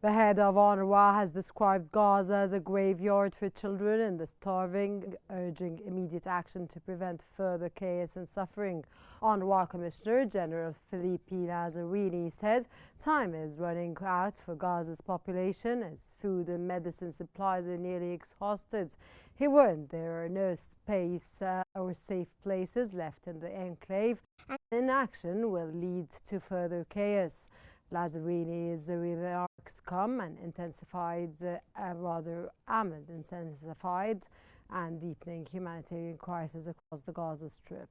The head of UNRWA has described Gaza as a graveyard for children and the starving, urging immediate action to prevent further chaos and suffering. UNRWA Commissioner General Philippe Lazzarini said time is running out for Gaza's population as food and medicine supplies are nearly exhausted. He warned there are no space or safe places left in the enclave, and inaction will lead to further chaos. Lazzarini's remarks come and intensified and deepening humanitarian crisis across the Gaza Strip.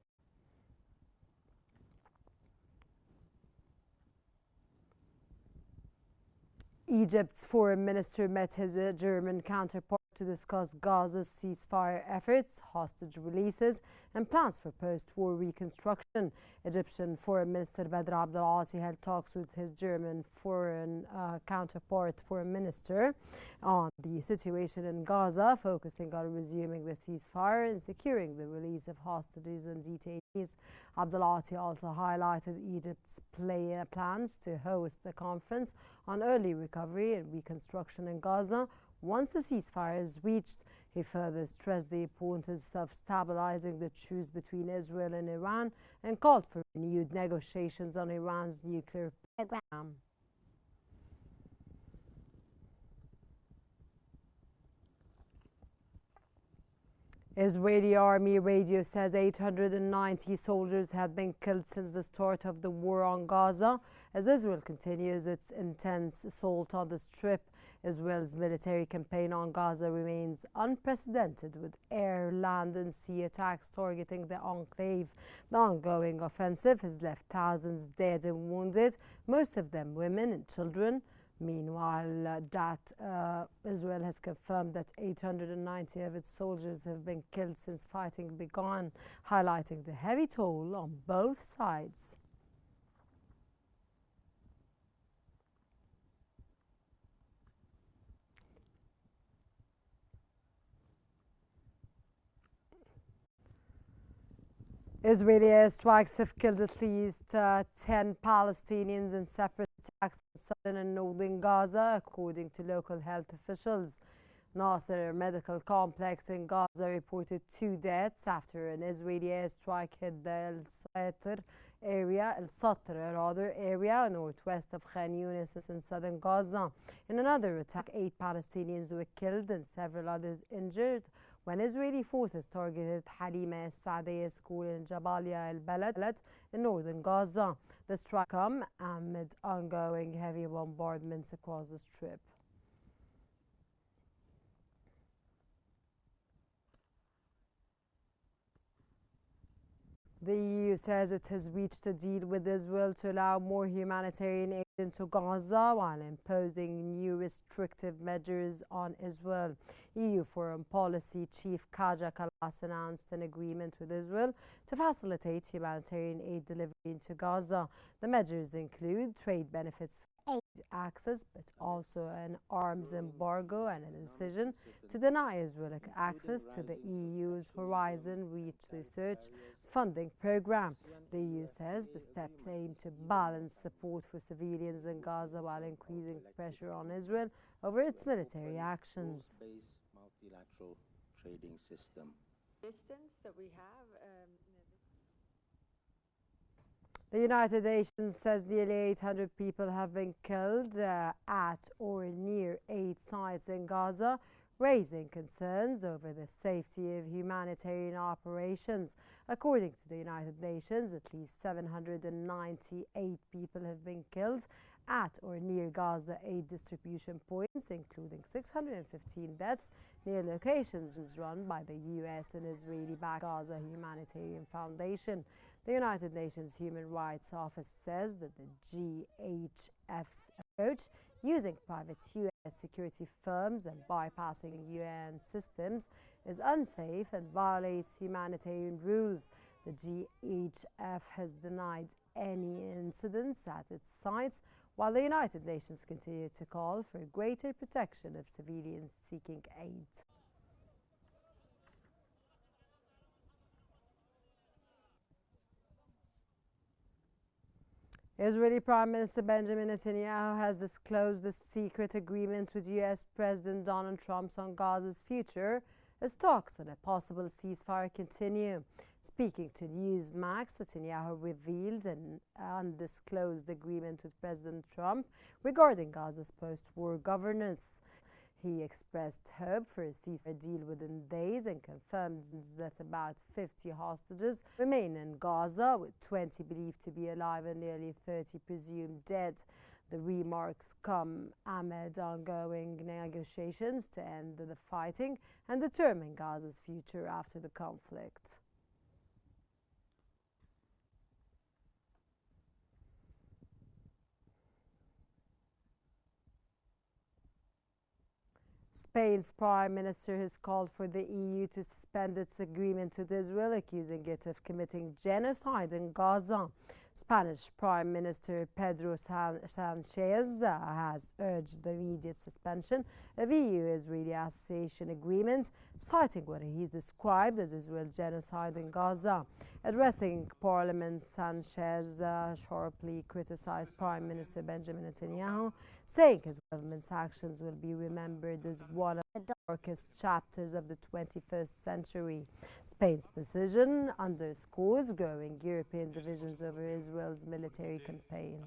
Egypt's foreign minister met his German counterpart to discuss Gaza's ceasefire efforts, hostage releases, and plans for post-war reconstruction. Egyptian Foreign Minister Badr Abdulati held talks with his German foreign minister on the situation in Gaza, focusing on resuming the ceasefire and securing the release of hostages and detainees. Abdulati also highlighted Egypt's plans to host the conference on early recovery and reconstruction in Gaza once the ceasefire is reached. He further stressed the importance of stabilizing the truce between Israel and Iran and called for renewed negotiations on Iran's nuclear program. Israeli Army radio says 890 soldiers have been killed since the start of the war on Gaza as Israel continues its intense assault on the Strip. Israel's military campaign on Gaza remains unprecedented, with air, land and sea attacks targeting the enclave. The ongoing offensive has left thousands dead and wounded, most of them women and children. Meanwhile, Israel has confirmed that 890 of its soldiers have been killed since fighting began, highlighting the heavy toll on both sides. Israeli airstrikes have killed at least 10 Palestinians in separate attacks in southern and northern Gaza, according to local health officials. Nasser Medical Complex in Gaza reported 2 deaths after an Israeli airstrike hit the Satr area northwest of Khan Yunis in southern Gaza. In another attack, 8 Palestinians were killed and several others injured when Israeli forces targeted Halima Saadiyya school in Jabalia al-Balad in northern Gaza. The strike come amid ongoing heavy bombardments across the Strip. The EU says it has reached a deal with Israel to allow more humanitarian aid into Gaza while imposing new restrictive measures on Israel. EU Foreign Policy Chief Kaja Kallas announced an agreement with Israel to facilitate humanitarian aid delivery into Gaza. The measures include trade benefits for aid access, but also an arms embargo and a decision to deny Israel access to the EU's Horizon Research funding program. The EU says the steps aim to balance support for civilians in Gaza while increasing pressure on Israel over its military actions. Multilateral trading system. The United Nations says nearly 800 people have been killed at or near 8 sites in Gaza, raising concerns over the safety of humanitarian operations. According to the United Nations, at least 798 people have been killed at or near Gaza aid distribution points, including 615 deaths near locations run by the U.S. and Israeli-backed Gaza Humanitarian Foundation. The United Nations Human Rights Office says that the GHF's approach, using private U.S. security firms and bypassing UN systems, is unsafe and violates humanitarian rules. The GHF has denied any incidents at its sites, while the United Nations continue to call for greater protection of civilians seeking aid. Israeli Prime Minister Benjamin Netanyahu has disclosed the secret agreement with U.S. President Donald Trump on Gaza's future as talks on a possible ceasefire continue. Speaking to Newsmax, Netanyahu revealed an undisclosed agreement with President Trump regarding Gaza's post-war governance. He expressed hope for a ceasefire deal within days and confirmed that about 50 hostages remain in Gaza, with 20 believed to be alive and nearly 30 presumed dead. The remarks come amid ongoing negotiations to end the fighting and determine Gaza's future after the conflict. Spain's Prime Minister has called for the EU to suspend its agreement with Israel, accusing it of committing genocide in Gaza. Spanish Prime Minister Pedro Sanchez has urged the immediate suspension of EU-Israeli Association Agreement, citing what he described as Israel's genocide in Gaza. Addressing Parliament, Sanchez sharply criticized Prime Minister Benjamin Netanyahu, saying his government's actions will be remembered as one of the darkest chapters of the 21st century. Spain's position underscores growing European divisions over Israel's military campaign.